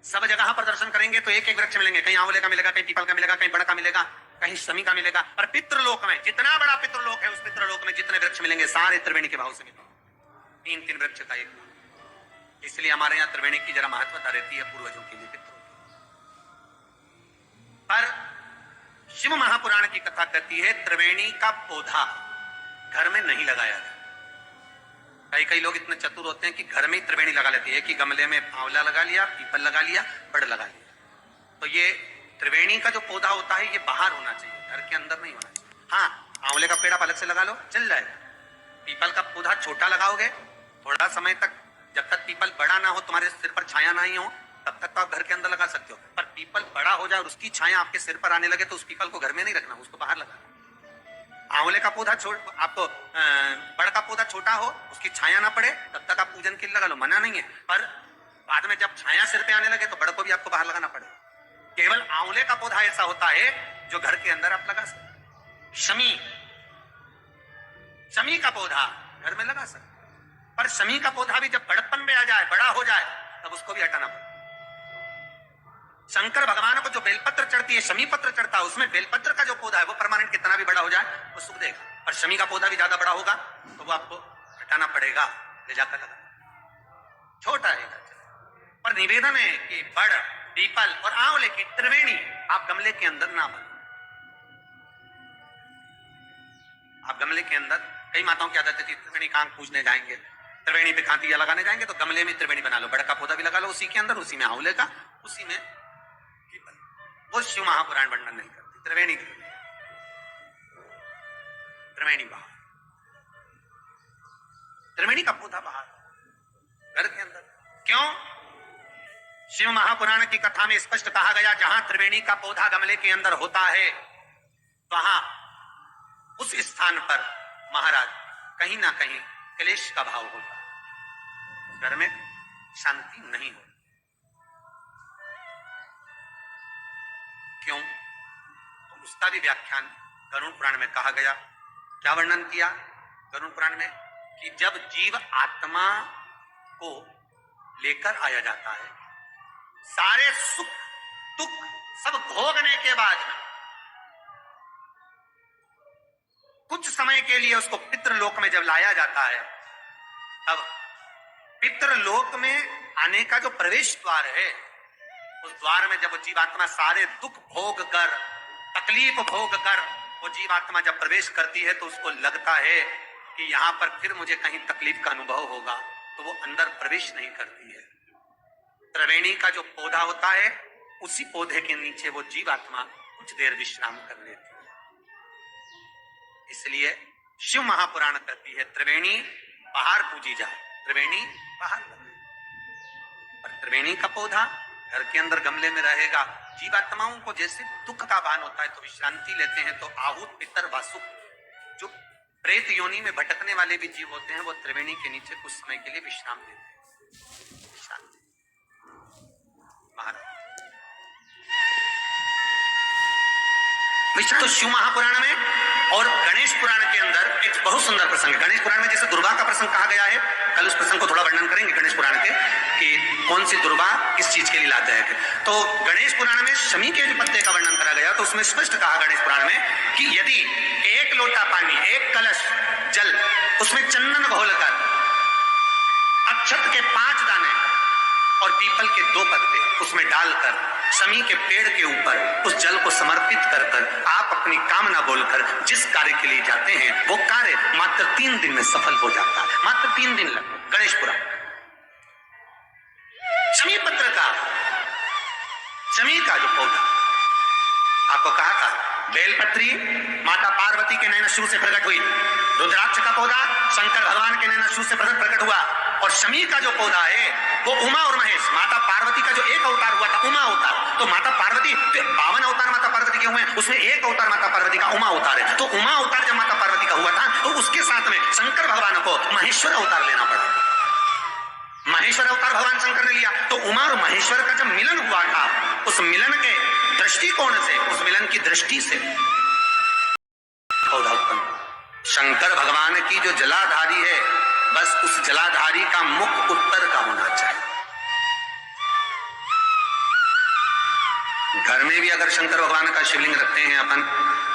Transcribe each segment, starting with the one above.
सब जगह पर दर्शन करेंगे तो एक एक वृक्ष मिलेंगे, कहीं आंवले का मिलेगा, कहीं पीपल का मिलेगा, कहीं बड़ का मिलेगा, कहीं शमी का मिलेगा। पर पितृलोक में जितना बड़ा पितृलोक है, उस पितृलोक में जितने वृक्ष मिलेंगे सारे त्रिवेणी के भाव से मिलेंगे। तीन तीन वृक्ष का एक। इसलिए हमारे यहाँ त्रिवेणी की जरा महत्वता रहती है पूर्वजों के लिए, पितरों की। पर शिव महापुराण की कथा कहती है त्रिवेणी का पौधा घर में नहीं लगाया जाए। कई लोग इतने चतुर होते हैं कि घर में ही त्रिवेणी लगा लेते हैं कि गमले में आंवला लगा लिया, पीपल लगा लिया, बड़ लगा लिया। तो ये त्रिवेणी का जो पौधा होता है ये बाहर होना चाहिए, घर के अंदर नहीं होना चाहिए। हाँ, आंवले का पेड़ आप अलग से लगा लो, चल जाएगा। पीपल का पौधा छोटा लगाओगे, थोड़ा समय तक, जब तक पीपल बड़ा ना हो, तुम्हारे सिर पर छाया नहीं हो, तब तक तो आप घर के अंदर लगा सकते हो। पर पीपल बड़ा हो जाए और उसकी छाया आपके सिर पर आने लगे तो उस पीपल को घर में नहीं रखना, उसको बाहर लगाना। आंवले का पौधा आपको बड़ का पौधा छोटा हो, उसकी छाया ना पड़े, तब तक आप पूजन के लिए लगा लो, मना नहीं है। पर बाद में जब छाया सिर पे आने लगे तो बड़ को भी आपको बाहर लगाना पड़ेगा। केवल आंवले का पौधा ऐसा होता है जो घर के अंदर आप लगा सकते। शमी का पौधा घर में लगा सकते, पर शमी का पौधा भी जब बड़प्पन में आ जाए, बड़ा हो जाए, तब उसको भी हटाना पड़ेगा। शंकर भगवान को जो बेलपत्र चढ़ती है, शमी पत्र चढ़ता है, उसमें बेलपत्र का जो पौधा है वो परमानेंट कितना भी बड़ा हो जाए वो सुख देगा। और शमी का पौधा भी ज्यादा बड़ा होगा तो वो आपको हटाना पड़ेगा, ले जाकर लगा। छोटा है पर निवेदन है कि बड़, पीपल और आंवले की त्रिवेणी आप गमले के अंदर ना बनो। आप गमले के अंदर, कई माताओं की आदत थी त्रिवेणी कहां पूजने जाएंगे, त्रिवेणी पे खांतिया लगाने जाएंगे तो गमले में त्रिवेणी बना लो, बड़ का पौधा भी लगा लो उसी के अंदर, उसी में आंवले का, उसी में पीपल। वो शिव महापुराण वर्णन नहीं करती। त्रिवेणी बाहर, त्रिवेणी का पौधा बाहर घर के अंदर। क्यों? शिव महापुराण की कथा में स्पष्ट कहा गया जहां त्रिवेणी का पौधा गमले के अंदर होता है वहां उस स्थान पर महाराज कहीं ना कहीं क्लेश का भाव होता है, घर में शांति नहीं होती। क्यों? तो उसका भी व्याख्यान गरुड़ पुराण में कहा गया। क्या वर्णन किया गरुड़ पुराण में? कि जब जीव आत्मा को लेकर आया जाता है, सारे सुख दुख सब भोगने के बाद कुछ समय के लिए उसको पितृलोक में जब लाया जाता है, तब पितृलोक में आने का जो प्रवेश द्वार है, उस द्वार में जब जीवात्मा सारे दुख भोग कर, तकलीफ भोग कर वो जीवात्मा जब प्रवेश करती है तो उसको लगता है कि यहां पर फिर मुझे कहीं तकलीफ का अनुभव होगा, तो वो अंदर प्रवेश नहीं करती है। त्रिवेणी का जो पौधा होता है, उसी पौधे के नीचे वो जीवात्मा कुछ देर विश्राम कर लेती है। इसलिए शिव महापुराण कहती है त्रिवेणी बाहर पूजी जाए, त्रिवेणी बाहर लगे। पर त्रिवेणी का पौधा घर के अंदर गमले में रहेगा। जीवात्माओं को जैसे दुख का भान होता है तो विश्रांति लेते हैं, तो आहूत पितर वासुक जो प्रेत योनि में भटकने वाले भी जीव होते हैं वो त्रिवेणी के नीचे कुछ समय के लिए विश्राम लेते हैं। तो शिव महापुराण में और गणेश पुराण के अंदर एक बहुत सुंदर प्रसंग है। गणेश पुराण में जैसे दुर्गा का प्रसंग कहा गया है, कल उस प्रसंग को थोड़ा वर्णन करेंगे गणेश पुराण के कि कौन सी दुर्गा किस चीज के लिए लाभदायक है। तो गणेश पुराण में शमी के पत्ते का वर्णन करा गया, तो उसमें स्पष्ट कहा गणेश पुराण में कि यदि एक लोटा पानी, एक कलश जल, उसमें चंदन घोलकर अक्षत के 5 दाने और पीपल के 2 पत्ते उसमें डालकर शमी के पेड़ के ऊपर उस जल को समर्पित कर कर आप अपनी कामना बोलकर जिस कार्य के लिए जाते हैं वो कार्य मात्र 3 दिन में सफल हो जाता है। मात्र 3 दिन लगते। गणेश पुराण शमी पत्र का, शमी का जो पौधा आपको कहा था, बेलपत्री माता पार्वती के नैनशु से प्रकट हुई, रुद्राक्ष का पौधा शंकर भगवान के नैनशु से प्रकट हुआ, और शमी का जो पौधा है वो उमा और महेश, माता पार्वती का जो एक अवतार हुआ था उमा अवतार। तो माता पार्वती 52 अवतार माता पार्वती के हुए हैं, उसमें एक अवतार माता पार्वती का उमा अवतार है। तो उमा अवतार जब माता पार्वती का हुआ था तो उसके साथ में शंकर भगवान को महेश्वर अवतार लेना पड़ा। महेश्वर अवतार भगवान शंकर ने लिया। तो उमा और महेश्वर का जब मिलन हुआ था, उस मिलन के दृष्टिकोण से, उस मिलन की दृष्टि से पौधा उत्पन्न। शंकर भगवान की जो जलाधारी है, बस उस जलाधारी का मुख उत्तर का होना चाहिए। घर में भी अगर शंकर भगवान का शिवलिंग रखते हैं अपन,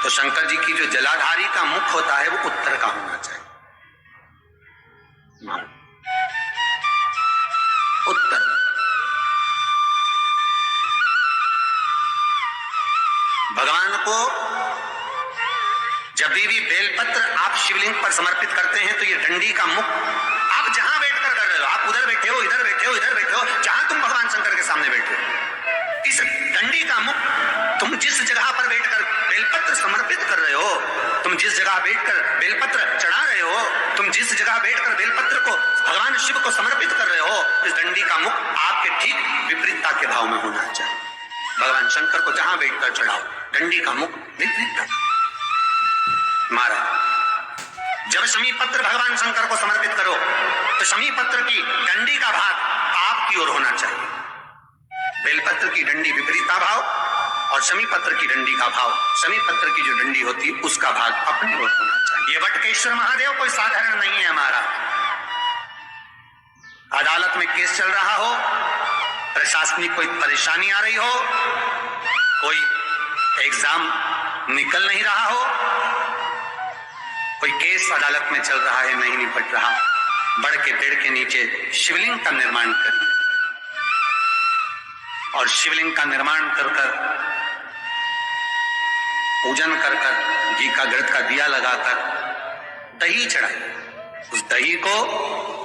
तो शंकर जी की जो जलाधारी का मुख होता है वो उत्तर का होना चाहिए। उत्तर। भगवान को जब भी बेलपत्र आप शिवलिंग पर समर्पित करते हैं तो ये डंडी का मुख आप जहां बैठकर कर रहे हो, आप उधर बैठे हो, इधर बैठे हो, इधर बैठे हो, जहां तुम भगवान शंकर के सामने बैठे हो, इस डंडी का मुख तुम जिस जगह पर बैठकर बेलपत्र समर्पित कर रहे हो, तुम जिस जगह बैठकर बेलपत्र चढ़ा रहे हो, तुम जिस जगह बैठकर बेलपत्र को भगवान शिव को समर्पित कर रहे हो, इस डंडी का मुख आपके ठीक विपरीतता के भाव में होना चाहिए। भगवान शंकर को जहां बैठकर चढ़ाओ, डंडी का मुख विपरीत महाराज। जब शमी पत्र भगवान शंकर को समर्पित करो तो शमी पत्र की डंडी का भाग आपकी ओर होना चाहिए, बेलपत्र की डंडी विपरीता भाव और शमी पत्र की डंडी का भाव, शमी पत्र की जो डंडी होती है उसका भाग अपनी ओर होना चाहिए। ये वटकेश्वर महादेव कोई साधारण नहीं है हमारा। अदालत में केस चल रहा हो, प्रशासनिक कोई परेशानी आ रही हो, कोई एग्जाम निकल नहीं रहा हो, कोई केस अदालत में चल रहा है, नहीं निपट रहा, बड़ के पेड़ के नीचे शिवलिंग का निर्माण करिए और शिवलिंग का निर्माण कर कर, पूजन कर कर, घी का घृत का दिया लगाकर दही चढ़ाइए। उस दही को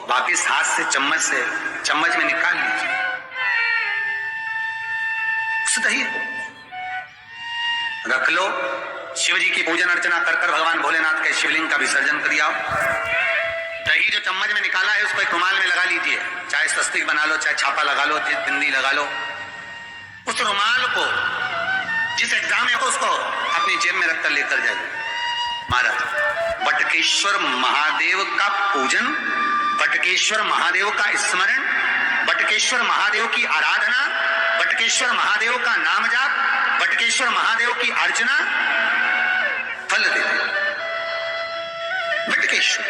वापिस हाथ से चम्मच में निकाल लीजिए। उस दही को रख लो, शिव जी की पूजन अर्चना कर कर भगवान भोलेनाथ के शिवलिंग का विसर्जन कर दिया। दही जो चम्मच में निकाला है उसको एक रुमाल में लगा लीजिए, चाहे स्वस्तिक बना लो, चाहे छापा लगा लो, बिंदी लगा लो। उस रुमाल को जिस एग्जाम है उसको अपनी जेब में रखकर लेकर जाइए। महाराज, बटकेश्वर महादेव का पूजन, बटकेश्वर महादेव का स्मरण, बटकेश्वर महादेव की आराधना, बटकेश्वर महादेव का नाम जाप, बटकेश्वर महादेव की अर्चना फल देते। बटकेश्वर